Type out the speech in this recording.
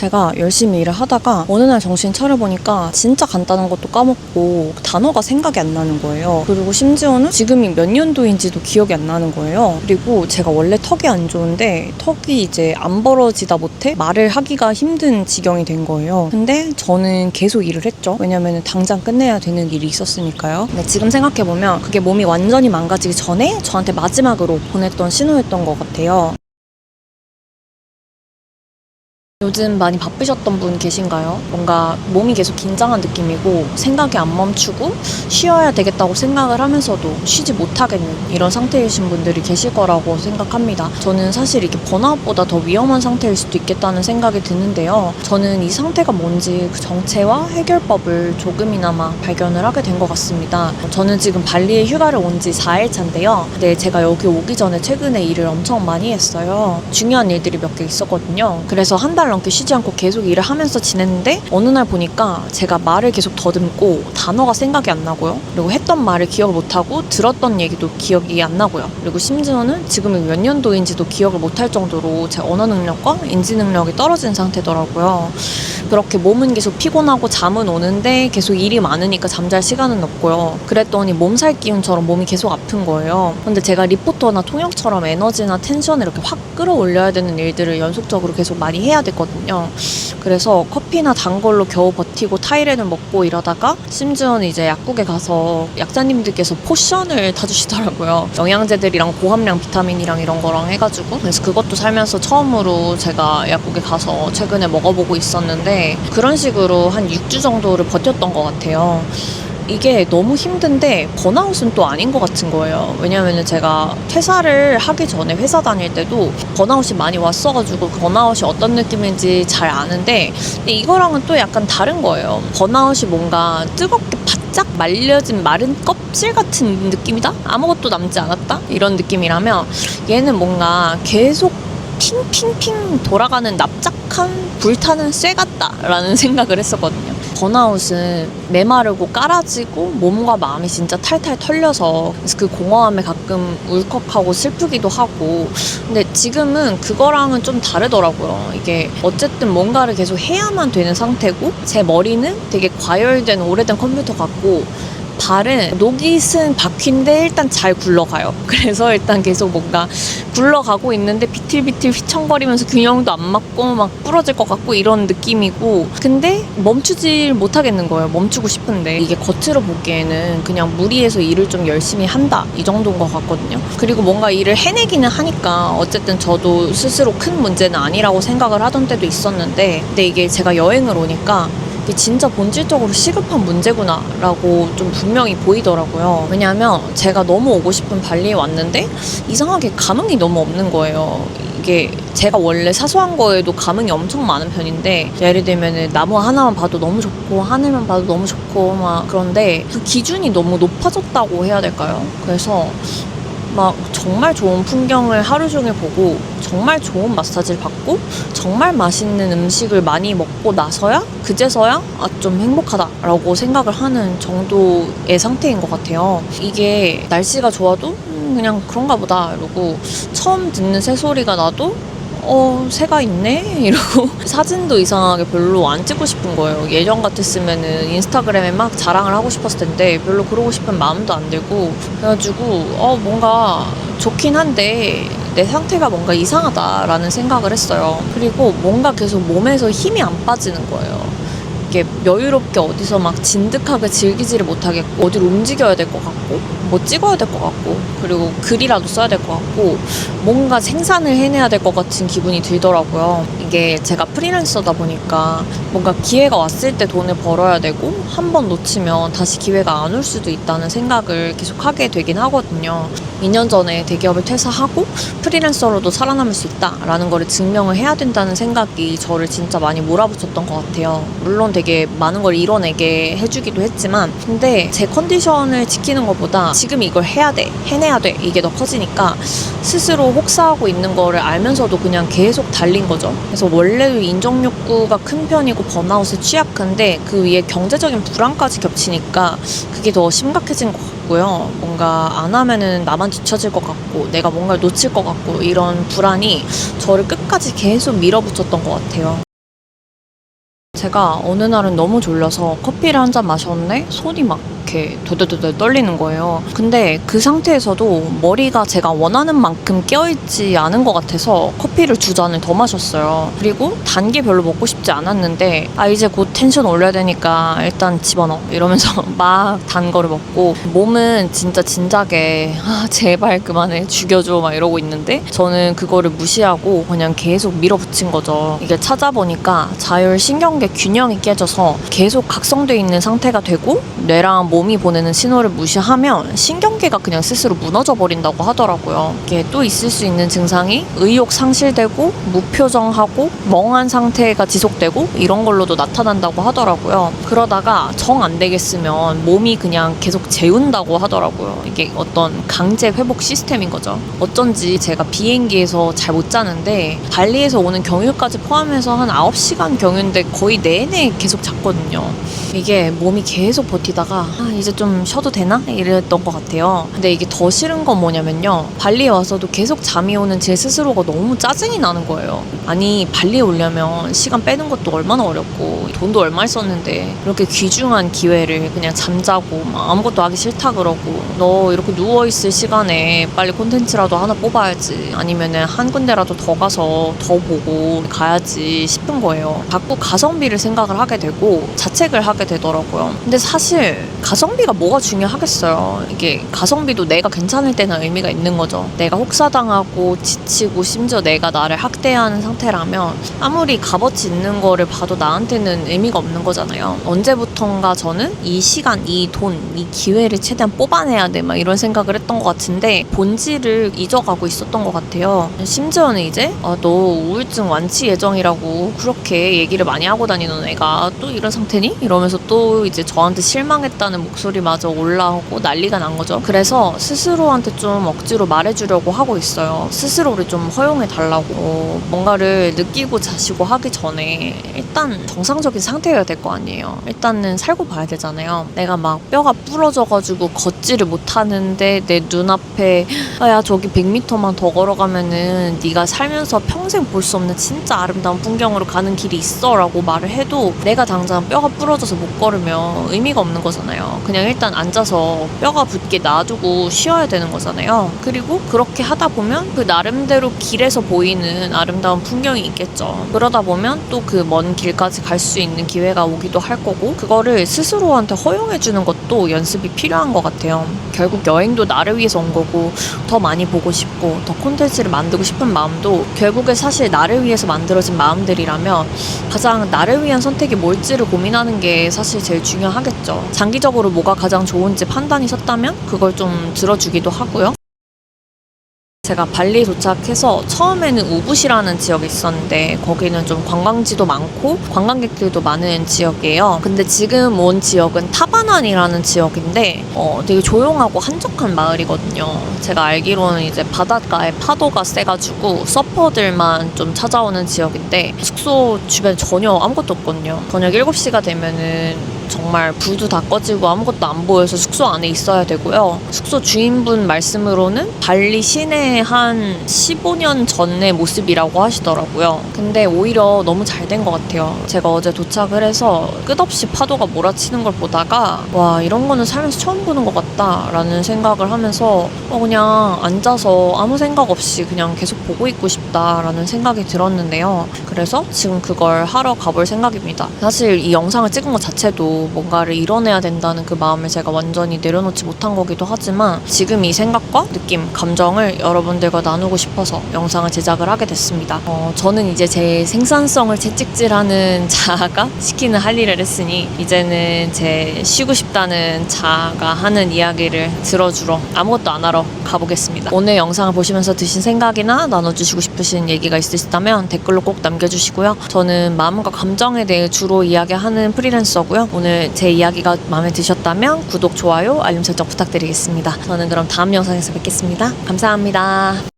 제가 열심히 일을 하다가 어느 날 정신 차려보니까 진짜 간단한 것도 까먹고 단어가 생각이 안 나는 거예요. 그리고 심지어는 지금이 몇 년도인지도 기억이 안 나는 거예요. 그리고 제가 원래 턱이 안 좋은데 턱이 이제 안 벌어지다 못해 말을 하기가 힘든 지경이 된 거예요. 근데 저는 계속 일을 했죠. 왜냐면 당장 끝내야 되는 일이 있었으니까요. 근데 지금 생각해보면 그게 몸이 완전히 망가지기 전에 저한테 마지막으로 보냈던 신호였던 것 같아요. 요즘 많이 바쁘셨던 분 계신가요? 뭔가 몸이 계속 긴장한 느낌이고 생각이 안 멈추고 쉬어야 되겠다고 생각을 하면서도 쉬지 못하겠는 이런 상태이신 분들이 계실 거라고 생각합니다. 저는 사실 이게 번아웃보다 더 위험한 상태일 수도 있겠다는 생각이 드는데요. 저는 이 상태가 뭔지 그 정체와 해결법을 조금이나마 발견을 하게 된 것 같습니다. 저는 지금 발리에 휴가를 온 지 4일 차인데요. 근데 제가 여기 오기 전에 최근에 일을 엄청 많이 했어요. 중요한 일들이 몇 개 있었거든요. 그래서 한 달 넘게 쉬지 않고 계속 일을 하면서 지냈는데 어느 날 보니까 제가 말을 계속 더듬고 단어가 생각이 안 나고요. 그리고 했던 말을 기억을 못하고 들었던 얘기도 기억이 안 나고요. 그리고 심지어는 지금이 몇 년도인지도 기억을 못할 정도로 제 언어 능력과 인지 능력이 떨어진 상태더라고요. 그렇게 몸은 계속 피곤하고 잠은 오는데 계속 일이 많으니까 잠잘 시간은 없고요. 그랬더니 몸살 기운처럼 몸이 계속 아픈 거예요. 근데 제가 리포터나 통역처럼 에너지나 텐션을 이렇게 확 끌어올려야 되는 일들을 연속적으로 계속 많이 해야 됐거든요. 그래서 커피나 단 걸로 겨우 버티고 타이레놀 먹고 이러다가 심지어는 이제 약국에 가서 약사님들께서 포션을 타주시더라고요. 영양제들이랑 고함량 비타민이랑 이런 거랑 해가지고 그래서 그것도 살면서 처음으로 제가 약국에 가서 최근에 먹어보고 있었는데 그런 식으로 한 6주 정도를 버텼던 것 같아요. 이게 너무 힘든데 번아웃은 또 아닌 것 같은 거예요. 왜냐면은 제가 퇴사를 하기 전에 회사 다닐 때도 번아웃이 많이 왔어가지고 번아웃이 어떤 느낌인지 잘 아는데 근데 이거랑은 또 약간 다른 거예요. 번아웃이 뭔가 뜨겁게 바짝 말려진 마른 껍질 같은 느낌이다? 아무것도 남지 않았다? 이런 느낌이라면 얘는 뭔가 계속 핑핑핑 돌아가는 납작한 불타는 쇠 같다라는 생각을 했었거든요. 번아웃은 메마르고 깔아지고 몸과 마음이 진짜 탈탈 털려서 그래서 그 공허함에 가끔 울컥하고 슬프기도 하고 근데 지금은 그거랑은 좀 다르더라고요. 이게 어쨌든 뭔가를 계속 해야만 되는 상태고 제 머리는 되게 과열된 오래된 컴퓨터 같고 발은 녹이 쓴 바퀴인데 일단 잘 굴러가요. 그래서 일단 계속 뭔가 굴러가고 있는데 비틀비틀 휘청거리면서 균형도 안 맞고 막 부러질 것 같고 이런 느낌이고 근데 멈추질 못하겠는 거예요. 멈추고 싶은데 이게 겉으로 보기에는 그냥 무리해서 일을 좀 열심히 한다 이 정도인 것 같거든요. 그리고 뭔가 일을 해내기는 하니까 어쨌든 저도 스스로 큰 문제는 아니라고 생각을 하던 때도 있었는데 근데 이게 제가 여행을 오니까 이게 진짜 본질적으로 시급한 문제구나 라고 좀 분명히 보이더라고요. 왜냐하면 제가 너무 오고 싶은 발리에 왔는데 이상하게 감흥이 너무 없는 거예요. 이게 제가 원래 사소한 거에도 감흥이 엄청 많은 편인데 예를 들면 나무 하나만 봐도 너무 좋고 하늘만 봐도 너무 좋고 막 그런데 그 기준이 너무 높아졌다고 해야 될까요? 그래서 막 정말 좋은 풍경을 하루 종일 보고 정말 좋은 마사지를 받고 정말 맛있는 음식을 많이 먹고 나서야 그제서야 좀 행복하다라고 생각을 하는 정도의 상태인 것 같아요. 이게 날씨가 좋아도 그냥 그런가 보다 이러고 처음 듣는 새소리가 나도 새가 있네? 이러고 사진도 이상하게 별로 안 찍고 싶은 거예요. 예전 같았으면은 인스타그램에 막 자랑을 하고 싶었을 텐데 별로 그러고 싶은 마음도 안 들고 그래가지고 뭔가 좋긴 한데 내 상태가 뭔가 이상하다라는 생각을 했어요. 그리고 뭔가 계속 몸에서 힘이 안 빠지는 거예요. 이게 여유롭게 어디서 막 진득하게 즐기지를 못하겠고 어디로 움직여야 될 것 같고 뭐 찍어야 될 것 같고 그리고 글이라도 써야 될 것 같고 뭔가 생산을 해내야 될 것 같은 기분이 들더라고요. 이게 제가 프리랜서다 보니까 뭔가 기회가 왔을 때 돈을 벌어야 되고 한 번 놓치면 다시 기회가 안 올 수도 있다는 생각을 계속 하게 되긴 하거든요. 2년 전에 대기업을 퇴사하고 프리랜서로도 살아남을 수 있다라는 거를 증명을 해야 된다는 생각이 저를 진짜 많이 몰아붙였던 것 같아요. 물론 되게 많은 걸 이뤄내게 해주기도 했지만 근데 제 컨디션을 지키는 것보다 지금 이걸 해야 돼, 해내야 돼 이게 더 커지니까 스스로 혹사하고 있는 거를 알면서도 그냥 계속 달린 거죠. 그래서 원래도 인정욕구가 큰 편이고 번아웃에 취약한데 그 위에 경제적인 불안까지 겹치니까 그게 더 심각해진 것 같고요. 뭔가 안 하면은 나만 뒤처질 것 같고 내가 뭔가를 놓칠 것 같고 이런 불안이 저를 끝까지 계속 밀어붙였던 것 같아요. 제가 어느 날은 너무 졸려서 커피를 한 잔 마셨는데 손이 막 이렇게 도도도도 떨리는 거예요. 근데 그 상태에서도 머리가 제가 원하는 만큼 깨어있지 않은 것 같아서 커피를 2잔을 더 마셨어요. 그리고 단 게 별로 먹고 싶지 않았는데 이제 곧 텐션 올려야 되니까 일단 집어넣어 이러면서 막 단 거를 먹고 몸은 진짜 진작에 제발 그만해 죽여줘 막 이러고 있는데 저는 그거를 무시하고 그냥 계속 밀어붙인 거죠. 이게 찾아보니까 자율신경계 균형이 깨져서 계속 각성돼 있는 상태가 되고 뇌랑 몸이 보내는 신호를 무시하면 신경계가 그냥 스스로 무너져 버린다고 하더라고요. 이게 또 있을 수 있는 증상이 의욕 상실되고 무표정하고 멍한 상태가 지속되고 이런 걸로도 나타난다고 하더라고요. 그러다가 정 안 되겠으면 몸이 그냥 계속 재운다고 하더라고요. 이게 어떤 강제 회복 시스템인 거죠. 어쩐지 제가 비행기에서 잘 못 자는데 발리에서 오는 경유까지 포함해서 한 9시간 경유인데 거의 내내 계속 잤거든요. 이게 몸이 계속 버티다가 이제 좀 쉬어도 되나? 이랬던 것 같아요. 근데 이게 더 싫은 건 뭐냐면요. 발리에 와서도 계속 잠이 오는 제 스스로가 너무 짜증이 나는 거예요. 아니 발리에 오려면 시간 빼는 것도 얼마나 어렵고 돈도 얼마를 썼는데 이렇게 귀중한 기회를 그냥 잠자고 막 아무것도 하기 싫다 그러고 너 이렇게 누워있을 시간에 빨리 콘텐츠라도 하나 뽑아야지 아니면은 한 군데라도 더 가서 더 보고 가야지 싶은 거예요. 자꾸 가성비를 생각을 하게 되고 자책을 하게 되더라고요. 근데 사실 가성비가 뭐가 중요하겠어요. 이게 가성비도 내가 괜찮을 때는 의미가 있는 거죠. 내가 혹사당하고 지치고 심지어 내가 나를 학대하는 상태라면 아무리 값어치 있는 거를 봐도 나한테는 의미가 없는 거잖아요. 언제부턴가 저는 이 시간, 이 돈, 이 기회를 최대한 뽑아내야 돼 막 이런 생각을 했던 것 같은데 본질을 잊어가고 있었던 것 같아요. 심지어는 이제 너 우울증 완치 예정이라고 그렇게 얘기를 많이 하고 다니는 애가 또 이런 상태니? 이러면서 또 이제 저한테 실망했다는 목소리마저 올라오고 난리가 난 거죠. 그래서 스스로한테 좀 억지로 말해주려고 하고 있어요. 스스로를 좀 허용해 달라고. 뭔가를 느끼고 자시고 하기 전에 일단 정상적인 상태여야 될 거 아니에요. 일단은 살고 봐야 되잖아요. 내가 막 뼈가 부러져가지고 걷지를 못하는데 내 눈앞에 야 저기 100m만 더 걸어가면은 네가 살면서 평생 볼 수 없는 진짜 아름다운 풍경으로 가는 길이 있어 라고 말을 해도 내가 당장 뼈가 부러져서 못 걸으면 의미가 없는 거잖아요. 그냥 일단 앉아서 뼈가 붙게 놔두고 쉬어야 되는 거잖아요. 그리고 그렇게 하다 보면 그 나름대로 길에서 보이는 아름다운 풍경이 있겠죠. 그러다 보면 또 그 먼 길까지 갈 수 있는 기회가 오기도 할 거고 그거를 스스로한테 허용해주는 것도 연습이 필요한 것 같아요. 결국 여행도 나를 위해서 온 거고 더 많이 보고 싶고 더 콘텐츠를 만들고 싶은 마음도 결국에 사실 나를 위해서 만들어진 마음들이라면 가장 나를 위한 선택이 뭘지를 고민하는 게 사실 제일 중요하겠죠. 장기적으로 뭐가 가장 좋은지 판단이 섰다면 그걸 좀 들어주기도 하고요. 제가 발리 도착해서 처음에는 우붓이라는 지역에 있었는데 거기는 좀 관광지도 많고 관광객들도 많은 지역이에요. 근데 지금 온 지역은 타바난이라는 지역인데 되게 조용하고 한적한 마을이거든요. 제가 알기로는 이제 바닷가에 파도가 세가지고 서퍼들만 좀 찾아오는 지역인데 숙소 주변 전혀 아무것도 없거든요. 저녁 7시가 되면은 정말 불도 다 꺼지고 아무것도 안 보여서 숙소 안에 있어야 되고요. 숙소 주인분 말씀으로는 발리 시내 한 15년 전의 모습이라고 하시더라고요. 근데 오히려 너무 잘 된 것 같아요. 제가 어제 도착을 해서 끝없이 파도가 몰아치는 걸 보다가 와 이런 거는 살면서 처음 보는 것 같다라는 생각을 하면서 그냥 앉아서 아무 생각 없이 그냥 계속 보고 있고 싶다라는 생각이 들었는데요. 그래서 지금 그걸 하러 가볼 생각입니다. 사실 이 영상을 찍은 것 자체도 뭔가를 이뤄내야 된다는 그 마음을 제가 완전히 내려놓지 못한 거기도 하지만 지금 이 생각과 느낌, 감정을 여러분들과 나누고 싶어서 영상을 제작을 하게 됐습니다. 저는 이제 제 생산성을 채찍질하는 자아가 시키는 할 일을 했으니 이제는 제 쉬고 싶다는 자아가 하는 이야기를 들어주러 아무것도 안 하러 가보겠습니다. 오늘 영상을 보시면서 드신 생각이나 나눠주시고 싶으신 얘기가 있으시다면 댓글로 꼭 남겨주시고요. 저는 마음과 감정에 대해 주로 이야기하는 프리랜서고요. 오늘 제 이야기가 마음에 드셨다면 구독, 좋아요, 알림 설정 부탁드리겠습니다. 저는 그럼 다음 영상에서 뵙겠습니다. 감사합니다.